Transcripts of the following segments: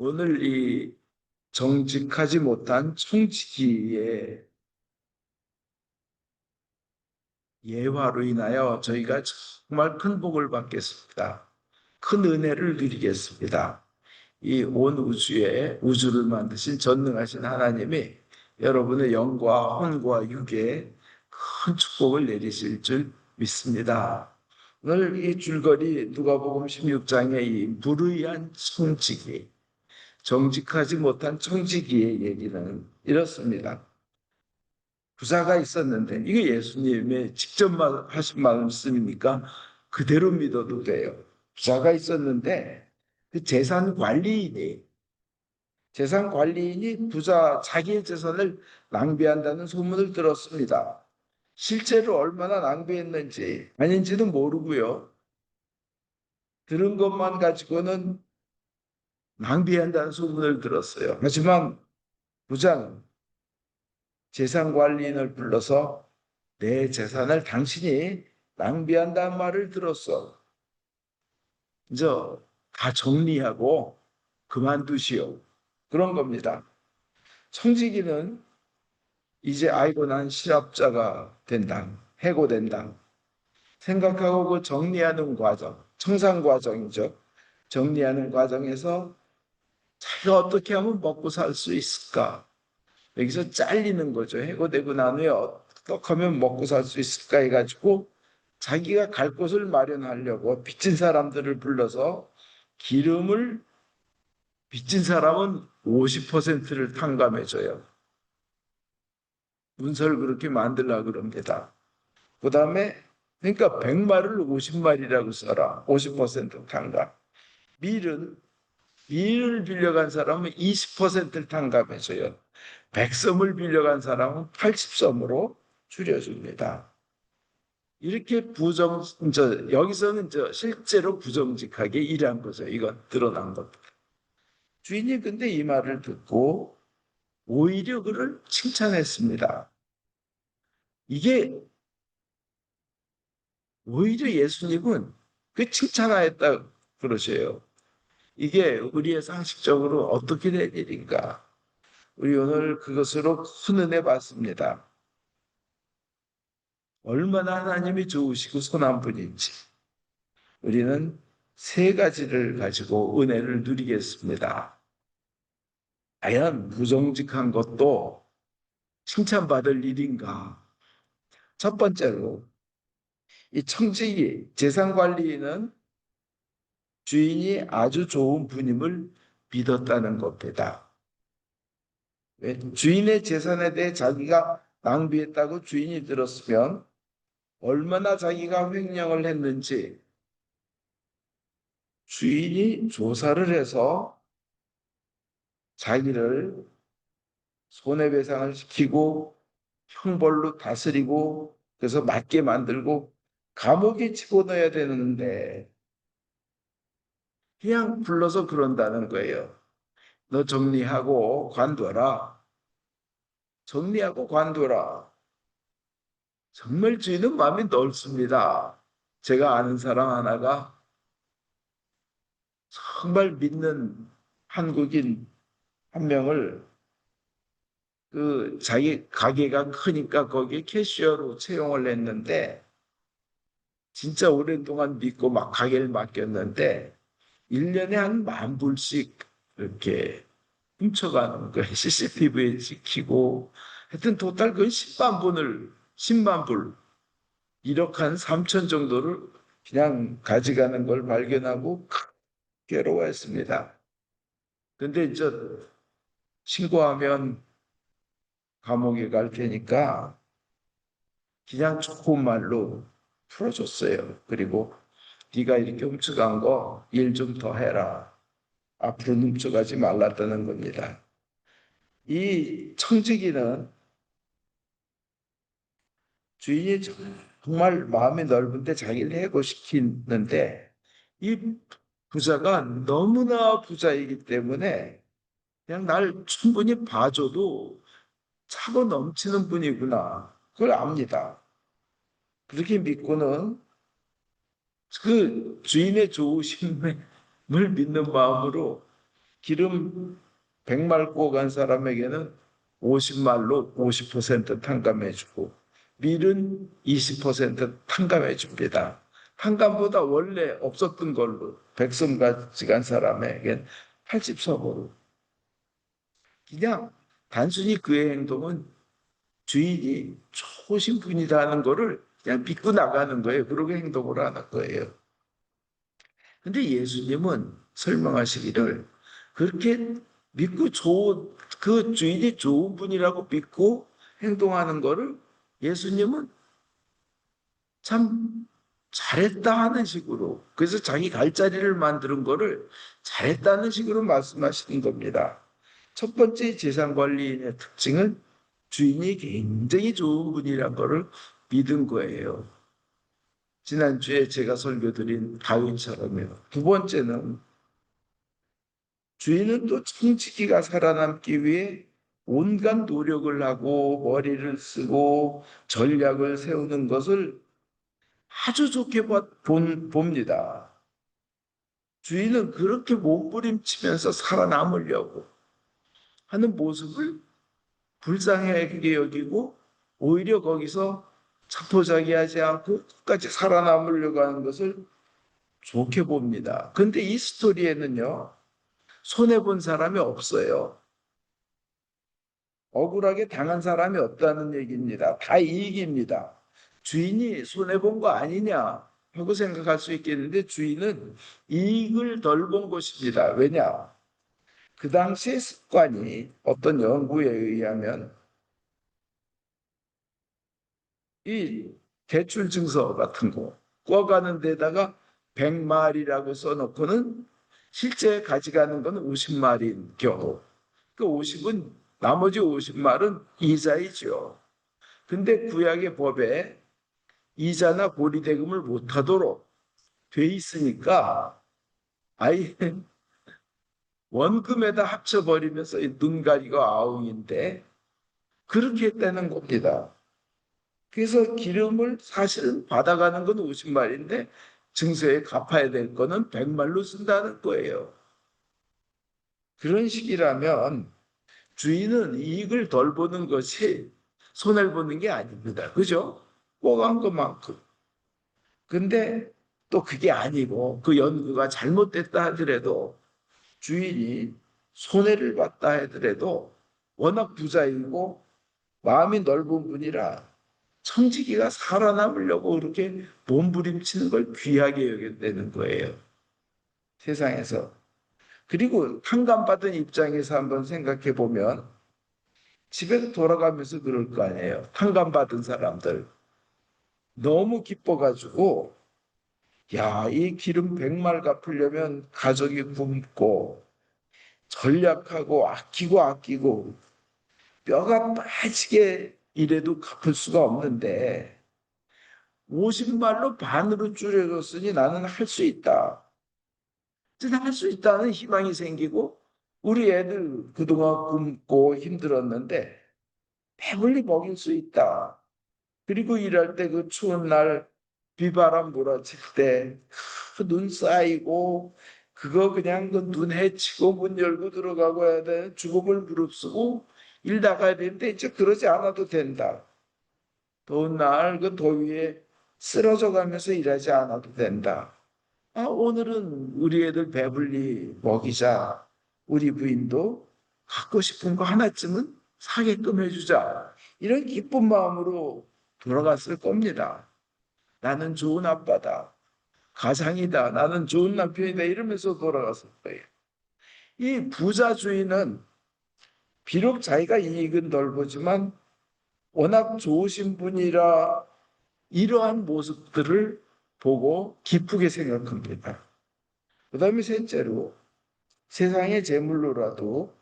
오늘 이 정직하지 못한 청지기의 예화로 인하여 저희가 정말 큰 복을 받겠습니다. 큰 은혜를 누리겠습니다. 이 온 우주를 만드신 전능하신 하나님이 여러분의 영과 혼과 육에 큰 축복을 내리실 줄 믿습니다. 오늘 이 줄거리 누가복음 16장의 이 불의한 청지기, 정직하지 못한 청지기의 얘기는 이렇습니다. 부자가 있었는데, 이게 예수님의 직접 하신 말씀이니까 그대로 믿어도 돼요. 부자가 있었는데 그 재산 관리인이 자기의 재산을 낭비한다는 소문을 들었습니다. 실제로 얼마나 낭비했는지 아닌지는 모르고요. 들은 것만 가지고는 낭비한다는 소문을 들었어요. 하지만 부자는 재산관리인을 불러서 내 재산을 당신이 낭비한다는 말을 들었어. 이제 다 정리하고 그만두시오. 그런 겁니다. 청지기는 이제 아이고 난 실업자가 된다. 해고된다. 생각하고 그 정리하는 과정, 청산 과정이죠. 정리하는 과정에서 자기가 어떻게 하면 먹고 살 수 있을까? 여기서 잘리는 거죠. 해고되고 난 후에 어떻게 하면 먹고 살 수 있을까 해가지고 자기가 갈 곳을 마련하려고 빚진 사람들을 불러서 기름을 빚진 사람은 50%를 탕감해줘요. 문서를 그렇게 만들려고 그럽니다. 그 다음에 그러니까 100마리를 50마리라고 써라. 50% 탕감. 밀은 밀을 빌려간 사람은 20%를 탕감해줘요. 100섬을 빌려간 사람은 80섬으로 줄여줍니다. 이렇게 여기서는 실제로 부정직하게 일한 거죠. 이건 드러난 겁니다. 주인이 근데 이 말을 듣고 오히려 그를 칭찬했습니다. 이게 오히려 예수님은 그 칭찬하였다 그러셔요. 이게 우리의 상식적으로 어떻게 된 일인가? 우리 오늘 그것으로 큰 은혜 받습니다. 얼마나 하나님이 좋으시고 선한 분인지 우리는 세 가지를 가지고 은혜를 누리겠습니다. 과연 부정직한 것도 칭찬받을 일인가? 첫 번째로 이 청지기 재산관리인은 주인이 아주 좋은 분임을 믿었다는 겁니다. 왜? 주인의 재산에 대해 자기가 낭비했다고 주인이 들었으면 얼마나 자기가 횡령을 했는지 주인이 조사를 해서 자기를 손해배상을 시키고 형벌로 다스리고 그래서 맞게 만들고 감옥에 집어넣어야 되는데 그냥 불러서 그런다는 거예요. 너 정리하고 관둬라. 정리하고 관둬라. 정말 주인은 마음이 넓습니다. 제가 아는 사람 하나가 정말 믿는 한국인 한 명을 자기 가게가 크니까 거기에 캐시어로 채용을 했는데 진짜 오랜 동안 믿고 막 가게를 맡겼는데 1년에 한 10,000불씩 이렇게 훔쳐가는 거예요. CCTV에 찍히고 하여튼 토탈 그 10만 불 1억 한 3천 정도를 그냥 가져가는 걸 발견하고 괴로워했습니다. 근데 이제 신고하면 감옥에 갈 테니까 그냥 좋은 말로 풀어줬어요. 그리고 네가 이렇게 훔쳐간 거 일 좀 더 해라. 앞으로 훔쳐가지 말랐다는 겁니다. 이 청지기는 주인이 정말 마음이 넓은데 자기를 해고시키는데 이 부자가 너무나 부자이기 때문에 그냥 날 충분히 봐줘도 차고 넘치는 분이구나. 그걸 압니다. 그렇게 믿고는 그 주인의 좋으심을 믿는 마음으로 기름 100말 구워 간 사람에게는 50말로 50% 탕감해주고 밀은 20% 탕감해 줍니다. 탕감보다 원래 없었던 걸로 백성 가져간 사람에겐 80석으로. 그냥 단순히 그의 행동은 주인이 좋으신 분이라는 거를 그냥 믿고 나가는 거예요. 그러고 행동을 하는 거예요. 근데 예수님은 설명하시기를 그렇게 믿고 그 주인이 좋은 분이라고 믿고 행동하는 거를 예수님은 참 잘했다 하는 식으로, 그래서 자기 갈 자리를 만드는 거를 잘했다는 식으로 말씀하시는 겁니다. 첫 번째 재산관리인의 특징은 주인이 굉장히 좋은 분이란 거를 믿은 거예요. 지난주에 제가 설교드린 다윈처럼요. 두 번째는 주인은 또 청지기가 살아남기 위해 온갖 노력을 하고 머리를 쓰고 전략을 세우는 것을 아주 좋게 봅니다. 주인은 그렇게 몸부림치면서 살아남으려고 하는 모습을 불쌍하게 여기고 오히려 거기서 자포자기하지 않고 끝까지 살아남으려고 하는 것을 좋게 봅니다. 근데 이 스토리에는요, 손해본 사람이 없어요. 억울하게 당한 사람이 없다는 얘기입니다. 다 이익입니다. 주인이 손해본 거 아니냐 하고 생각할 수 있겠는데 주인은 이익을 덜 본 것입니다. 왜냐? 그 당시의 습관이 어떤 연구에 의하면 이 대출 증서 같은 거 꿔가는 데다가 100마리라고 써놓고는 실제 가져가는 건 50마리인 경우. 그 50은 나머지 50말은 이자이죠. 근데 구약의 법에 이자나 고리대금을 못하도록 돼 있으니까 아예 원금에다 합쳐버리면서 눈 가리고 아웅인데 그렇게 했다는 겁니다. 그래서 기름을 사실은 받아가는 건 50말인데 증서에 갚아야 될 거는 100말로 쓴다는 거예요. 그런 식이라면 주인은 이익을 덜 보는 것이 손해를 보는 게 아닙니다. 그죠? 꿔간 것만큼. 근데 또 그게 아니고 그 연구가 잘못됐다 하더라도 주인이 손해를 봤다 하더라도 워낙 부자이고 마음이 넓은 분이라 청지기가 살아남으려고 그렇게 몸부림치는 걸 귀하게 여겼다는 거예요. 세상에서. 그리고 탕감받은 입장에서 한번 생각해 보면 집에 돌아가면서 그럴 거 아니에요. 탕감받은 사람들. 너무 기뻐가지고 야, 이 기름 100말 갚으려면 가족이 굶고 전략하고 아끼고 뼈가 빠지게 이래도 갚을 수가 없는데 50말로 반으로 줄여줬으니 나는 할 수 있다. 할 수 있다는 희망이 생기고 우리 애들 그동안 굶고 힘들었는데 배불리 먹일 수 있다. 그리고 일할 때 그 추운 날 비바람 몰아칠 때 그 눈 쌓이고 그거 그냥 그 눈 헤치고 문 열고 들어가고 해야 돼. 죽음을 무릅쓰고 일 나가야 되는데 이제 그러지 않아도 된다. 더운 날 그 더위에 쓰러져 가면서 일하지 않아도 된다. 아, 오늘은 우리 애들 배불리 먹이자. 우리 부인도 갖고 싶은 거 하나쯤은 사게끔 해주자. 이런 기쁜 마음으로 돌아갔을 겁니다. 나는 좋은 아빠다. 가장이다. 나는 좋은 남편이다. 이러면서 돌아갔을 거예요. 이 부자 주인은 비록 자기가 이익은 덜 보지만 워낙 좋으신 분이라 이러한 모습들을 보고 기쁘게 생각합니다. 그 다음에 셋째로 세상의 재물로라도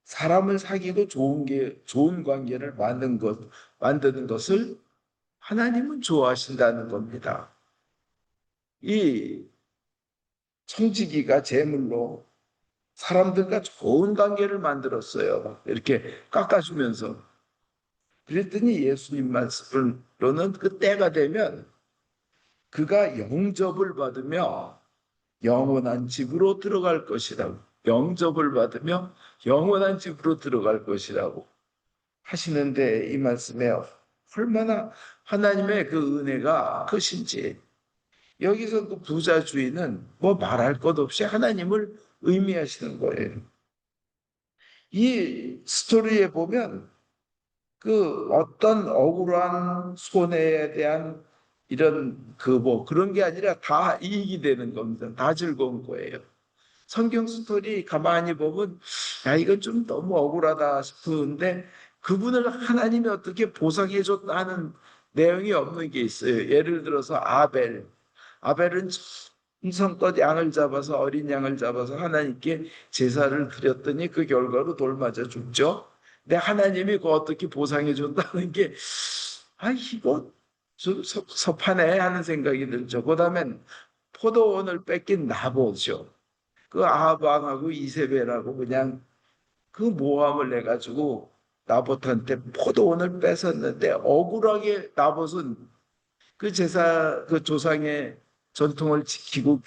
사람을 사귀고 좋은 관계를 만드는 것을 하나님은 좋아하신다는 겁니다. 이 청지기가 재물로 사람들과 좋은 관계를 만들었어요. 이렇게 깎아주면서. 그랬더니 예수님 말씀으로는 그 때가 되면 그가 영접을 받으며 영원한 집으로 들어갈 것이라고, 영접을 받으며 영원한 집으로 들어갈 것이라고 하시는데, 이 말씀에 얼마나 하나님의 그 은혜가 크신지. 여기서 그 부자 주인은 뭐 말할 것 없이 하나님을 의미하시는 거예요. 이 스토리에 보면 그 어떤 억울한 손해에 대한 이런 그 뭐 그런 게 아니라 다 이익이 되는 겁니다. 다 즐거운 거예요. 성경 스토리 가만히 보면 야 이건 좀 너무 억울하다 싶은데 그분을 하나님이 어떻게 보상해 줬다는 내용이 없는 게 있어요. 예를 들어서 아벨은 정성껏 양을 잡아서 어린 양을 잡아서 하나님께 제사를 드렸더니 그 결과로 돌 맞아 죽죠. 근데 하나님이 그 어떻게 보상해 줬다는 게 이거 좀 섭하네 하는 생각이 들죠. 그다음엔 포도원을 뺏긴 나보죠. 그 아방하고 이세벨하고 그냥 그 모함을 내가지고 나봇한테 포도원을 뺏었는데 억울하게 나봇은 그 제사 그 조상의 전통을 지키고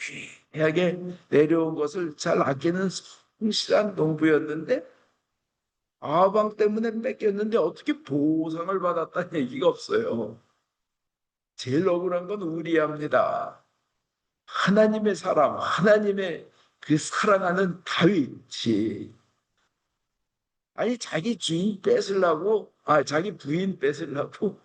귀하게 내려온 것을 잘 아끼는 성실한 농부였는데 아방 때문에 뺏겼는데 어떻게 보상을 받았다는 얘기가 없어요. 제일 억울한 건 우리야입니다. 하나님의 사람, 하나님의 그 사랑하는 다윗이 자기 주인 뺏으려고 자기 부인 뺏으려고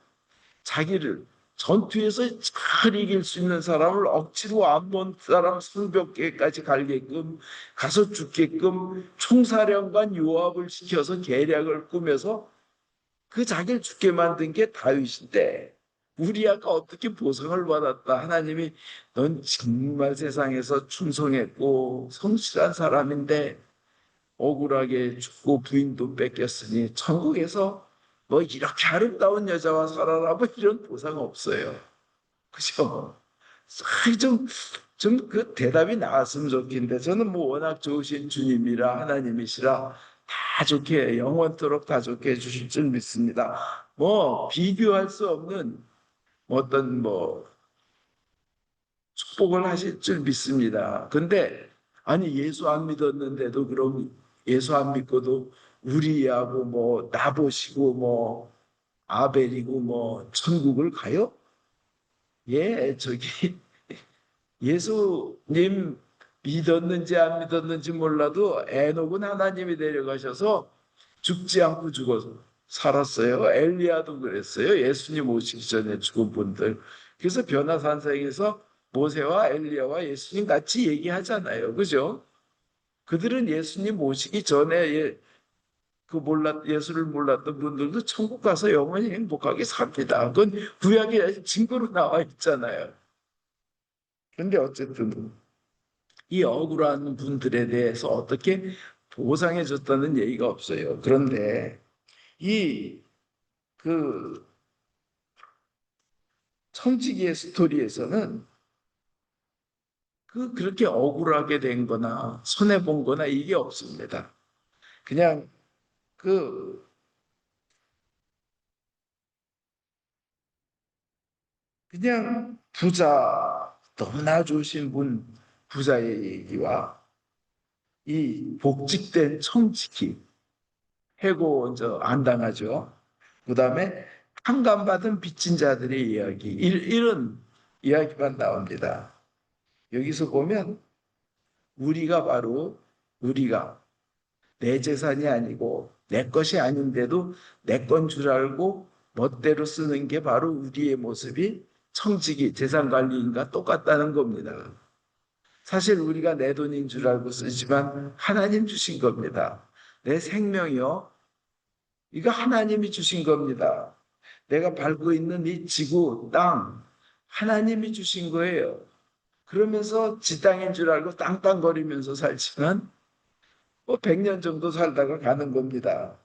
자기를 전투에서 잘 이길 수 있는 사람을 억지로 암몬 사람 성벽에까지 갈게끔 가서 죽게끔 총사령관 요압을 시켜서 계략을 꾸며서 그 자기를 죽게 만든 게 다윗인데 우리아가 어떻게 보상을 받았다. 하나님이 넌 정말 세상에서 충성했고 성실한 사람인데 억울하게 죽고 부인도 뺏겼으니 천국에서 뭐 이렇게 아름다운 여자와 살아라 뭐 이런 보상 없어요. 그죠? 좀 그 대답이 나왔으면 좋겠는데 저는 뭐 워낙 좋으신 주님이라 하나님이시라 다 좋게 영원토록 다 좋게 해주실 줄 믿습니다. 뭐 비교할 수 없는 어떤 뭐 축복을 하실 줄 믿습니다. 근데 예수 안 믿었는데도 그럼 예수 안 믿고도 우리하고 뭐 나보시고 뭐 아벨이고 뭐 천국을 가요? 예, 저기 예수님 믿었는지 안 믿었는지 몰라도 에녹은 하나님이 데려가셔서 죽지 않고 죽어서 살았어요. 엘리야도 그랬어요. 예수님 오시기 전에 죽은 분들. 그래서 변화산상에서 모세와 엘리야와 예수님 같이 얘기하잖아요. 그죠? 그들은 예수님 오시기 전에 예수를 몰랐던 분들도 천국 가서 영원히 행복하게 삽니다. 그건 구약에 증거로 나와 있잖아요. 근데 어쨌든 이 억울한 분들에 대해서 어떻게 보상해 줬다는 얘기가 없어요. 그런데 이 그 청지기의 스토리에서는 그렇게 억울하게 된 거나 손해 본 거나 이게 없습니다. 그냥 그 그냥 너무나 좋으신 분 부자의 얘기와 이 복직된 청지기 해고 먼저 안 당하죠. 그다음에 한감받은 빚진 자들의 이야기 이런 이야기만 나옵니다. 여기서 보면 우리가 내 재산이 아니고 내 것이 아닌데도 내 건 줄 알고 멋대로 쓰는 게 바로 우리의 모습이 청지기 재산 관리인과 똑같다는 겁니다. 사실 우리가 내 돈인 줄 알고 쓰지만 하나님 주신 겁니다. 내 생명이요. 이거 하나님이 주신 겁니다. 내가 밟고 있는 이 지구, 땅, 하나님이 주신 거예요. 그러면서 지 땅인 줄 알고 땅땅거리면서 살지만 뭐 100년 정도 살다가 가는 겁니다.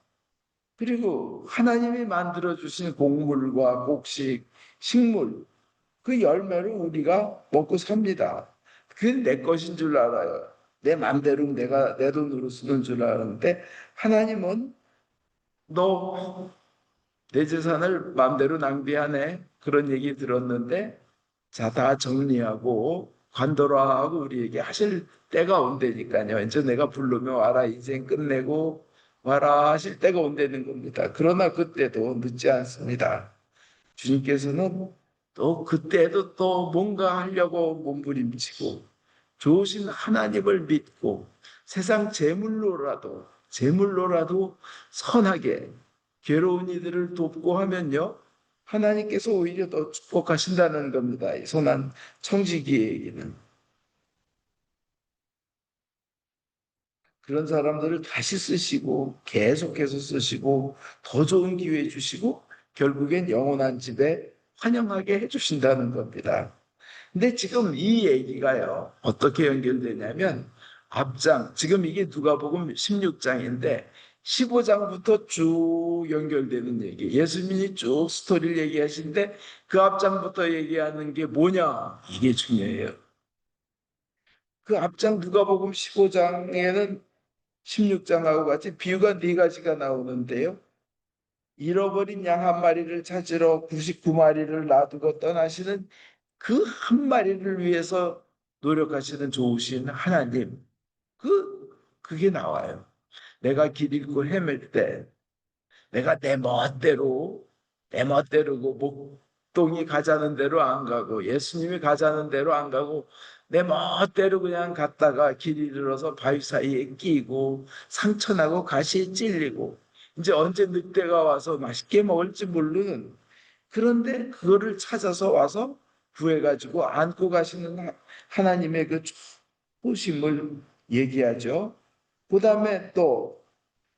그리고 하나님이 만들어주신 곡물과 곡식, 식물, 그 열매를 우리가 먹고 삽니다. 그게 내 것인 줄 알아요. 내 맘대로 내가 내 돈으로 쓰는 줄 알았는데 하나님은 너 내 재산을 맘대로 낭비하네. 그런 얘기 들었는데 자, 다 정리하고 관둬라 고 우리에게 하실 때가 온다니까요. 이제 내가 부르면 와라, 인생 끝내고 와라 하실 때가 온다는 겁니다. 그러나 그때도 늦지 않습니다. 주님께서는 또 그때도 또 뭔가 하려고 몸부림치고 좋으신 하나님을 믿고 세상 재물로라도 선하게 괴로운 이들을 돕고 하면요, 하나님께서 오히려 더 축복하신다는 겁니다. 이 선한 청지기의 얘기는. 그런 사람들을 다시 쓰시고 계속해서 쓰시고 더 좋은 기회 주시고 결국엔 영원한 집에 환영하게 해주신다는 겁니다. 근데 지금 이 얘기가요, 어떻게 연결되냐면 앞장, 지금 이게 누가복음 16장인데 15장부터 쭉 연결되는 얘기. 예수님이 쭉 스토리를 얘기하시는데 그 앞장부터 얘기하는 게 뭐냐? 이게 중요해요. 그 앞장 누가복음 15장에는 16장하고 같이 비유가 네 가지가 나오는데요. 잃어버린 양 한 마리를 찾으러 99마리를 놔두고 떠나시는 그 한 마리를 위해서 노력하시는 좋으신 하나님. 그게 나와요. 내가 길 잃고 헤맬 때 내가 내 멋대로 목동이 가자는 대로 안 가고 예수님이 가자는 대로 안 가고 내 멋대로 그냥 갔다가 길 잃어서 바위 사이에 끼고 상처나고 가시에 찔리고 이제 언제 늑대가 와서 맛있게 먹을지 모르는, 그런데 그거를 찾아서 와서 구해가지고 안고 가시는 하나님의 그 보심을 얘기하죠. 그 다음에 또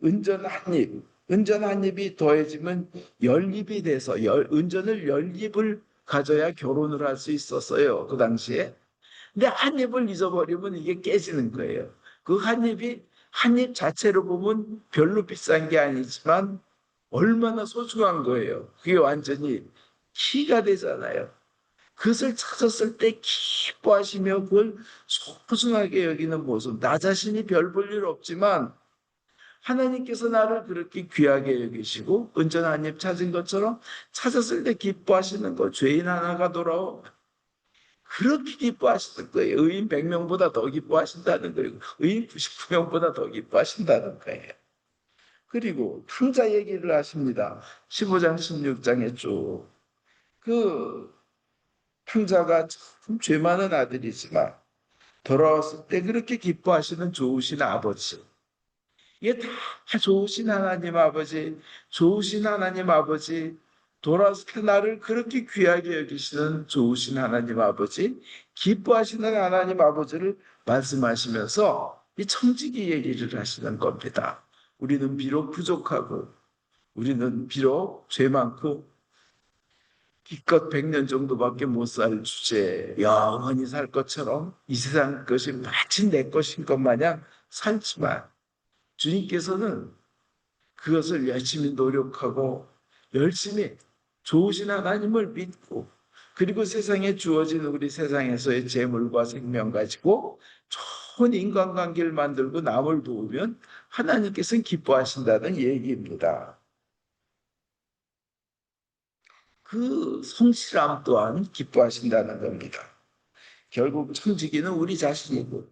은전 한 입, 은전 한 입이 더해지면 열입이 돼서 은전을 열입을 가져야 결혼을 할 수 있었어요. 그 당시에. 근데 한 입을 잊어버리면 이게 깨지는 거예요. 그 한 입이 한 입 자체로 보면 별로 비싼 게 아니지만 얼마나 소중한 거예요. 그게 완전히 키가 되잖아요. 그것을 찾았을 때 기뻐하시며 그걸 소중하게 여기는 모습. 나 자신이 별 볼 일 없지만 하나님께서 나를 그렇게 귀하게 여기시고 은전 한 입 찾은 것처럼 찾았을 때 기뻐하시는 거. 죄인 하나가 돌아오 그렇게 기뻐하시는 거예요. 의인 100명보다 더 기뻐하신다는 거예요. 의인 99명보다 더 기뻐하신다는 거예요. 그리고 탕자 얘기를 하십니다. 15장 16장에 쭉. 그 탕자가 참 죄 많은 아들이지만 돌아왔을 때 그렇게 기뻐하시는 좋으신 아버지. 이게 다 좋으신 하나님 아버지, 좋으신 하나님 아버지, 돌아왔을 때 나를 그렇게 귀하게 여기시는 좋으신 하나님 아버지, 기뻐하시는 하나님 아버지를 말씀하시면서 이 청지기 얘기를 하시는 겁니다. 우리는 비록 부족하고, 우리는 비록 죄 많고, 기껏 100년 정도밖에 못 살 주제에 영원히 살 것처럼 이 세상 것이 마치 내 것인 것 마냥 살지만 주님께서는 그것을 열심히 노력하고 열심히 좋으신 하나님을 믿고 그리고 세상에 주어진 우리 세상에서의 재물과 생명 가지고 좋은 인간관계를 만들고 남을 도우면 하나님께서는 기뻐하신다는 얘기입니다. 그 성실함 또한 기뻐하신다는 겁니다. 결국 청지기는 우리 자신이고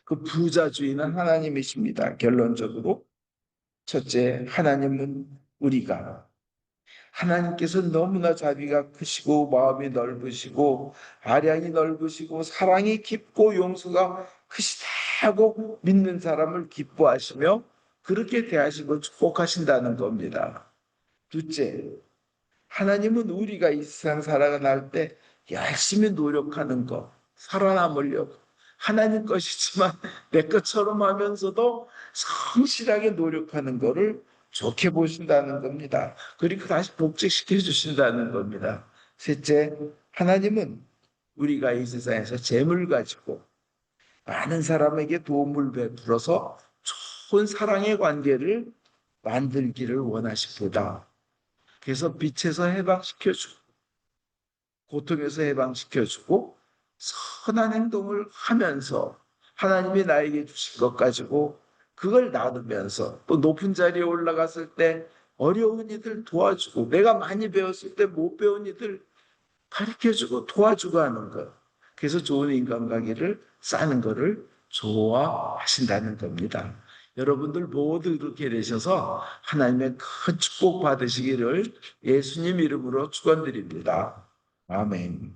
그 부자주의는 하나님이십니다. 결론적으로 첫째, 하나님은 우리가 하나님께서 너무나 자비가 크시고 마음이 넓으시고 아량이 넓으시고 사랑이 깊고 용서가 크시다고 믿는 사람을 기뻐하시며 그렇게 대하시고 축복하신다는 겁니다. 둘째, 하나님은 우리가 이 세상 살아갈 때 열심히 노력하는 것, 살아남으려고 하나님 것이지만 내 것처럼 하면서도 성실하게 노력하는 것을 좋게 보신다는 겁니다. 그리고 다시 복직시켜 주신다는 겁니다. 셋째, 하나님은 우리가 이 세상에서 재물 가지고 많은 사람에게 도움을 베풀어서 좋은 사랑의 관계를 만들기를 원하십니다. 그래서 빛에서 해방시켜주고 고통에서 해방시켜주고 선한 행동을 하면서 하나님이 나에게 주신 것 가지고 그걸 나누면서 또 높은 자리에 올라갔을 때 어려운 이들 도와주고 내가 많이 배웠을 때 못 배운 이들 가르쳐주고 도와주고 하는 것. 그래서 좋은 인간관계를 쌓는 것을 좋아하신다는 겁니다. 여러분들 모두 그렇게 되셔서 하나님의 큰 축복 받으시기를 예수님 이름으로 축원드립니다. 아멘.